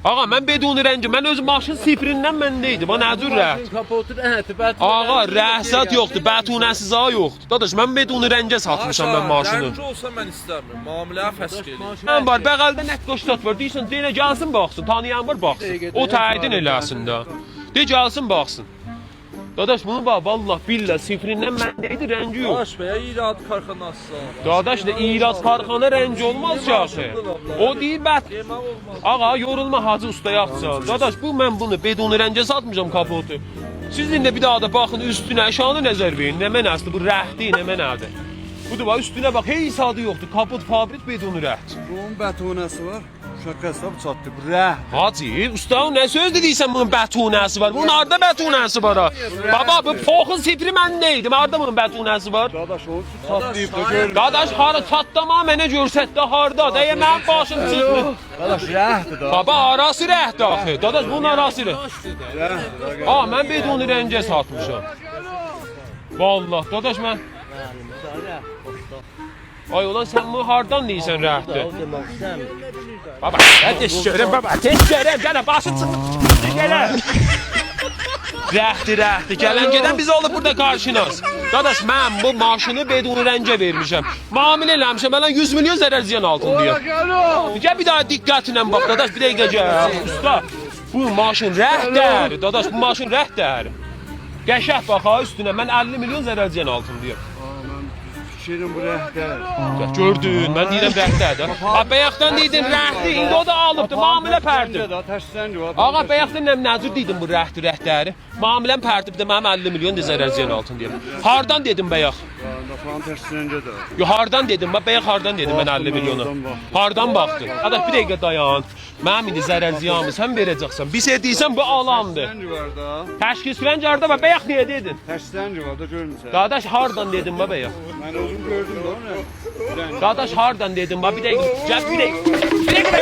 Ağa mən beduni rəngi, mən öz maşın sifrindən məndəydi. Bana nə cür rəht? Kapotu rəhti, Ağa, rəhsat yoxdur, bətunəsiz ağa yoxdur. Dadaş, mən beduni rəngə satmışam mən maşını. Rəngi olsa mən istəmirəm. Mamuləyə fəsk eləyir. Mən var, bəğəldə nəqqaşdat var. Deyirsən, deyinə gəlsin baxsın, tanıyan var baxsın. O təydin eləsin də. De gəlsin baxsın. Dadaş, bunu bax, vallah, billah, sifrindən məndəydi, rəngi yox. Dadaş bəyə irad karxanası. Dadaş, İraz karxana rəngi olmaz ki axı. O deyir, bət. Ağa, yorulma Hacı ustaya atsan. Dadaş, mən bunu beduni rəngə satmışam kapotu. Sizin də bir daha da baxın üstünə, şanı nəzər verin. Nə mənəsdir, bu rəhdi, nə mənədir. Budur, bax, üstünə bax, heç adı yoxdur. Kapot fabrik beduni rəhd. Bunun bətonəsi var. Şakasab çatdı. Rəh. Hacı, usta nə söz deyirsən bunun bətunəsi var? Bunun harda bətunəsi var ha? Baba, bu foxun sifri məndəydim. Harda bunun bətunəsi var? Dadaş onu çatlayıb da gör. Dadaş, hara çatlama mənə görsətdə harda? Deyə mənim başım çıxmır. Dadaş rəhdir da. Baba, arası rəhd axı. Dadaş, bunun arası rəhd. Rəhdir. Ha, mən beduni rəngə satmışam. Vallahi, dadaş mən... Ay ulan, sən bunu hardan deyirsən rəhdi? Baba, teşkərəm baba, teşkərəm, gələ, başı çıxır, gələ. Rəhdi, gələn gedən biz olub burada qarşınız. Dadaş, mən bu maşını beduni rəngə vermişəm. Mamil eləmişəm, mən 100 milyon zərər ziyan altın deyəm. Gəl bir daha diqqətinlə bax, dadaş, bir dəqiqə gəl. Usta, bu maşın rəhdər, dadaş, bu maşın rəhdər. Qəşəh bax ha üstünə, mən 50 milyon zərər ziyan altın deyəm. Şirin bu rəhdir. Gördün, mən deyirəm rəhdədir. Bayaqdan deydin rəhdi, indi o da alıbdı, mamulə pərtib. Ağa, bayaqdan nəcür deydin bu rəhdəri? Mamiləm pərtibdir, mənim 50 milyon zərər ziyan altın deyəm. Hardan dedim bayaq? Falan tərsləncə də. Yo, hardan dedim, bayaq hardan dedim mən 50 milyonu? Hardan baxdın? Adaş, bir dəqiqə dayan. Mənim indi zərər ziyanımı sən verəcəksən. Bir şey deyirsən, bu alandır. Tərsləncə var da. Təşkilçiləncə harda var, bayaq niyə dedin? Tərsləncə var da görmüsən. Dadaş, hardan dedim bayaq? Mən özüm gördüm də onu. Dadaş, hardan dedim, bir dəqiqə, gəl bir dəqiqə. Bir dəqiqə,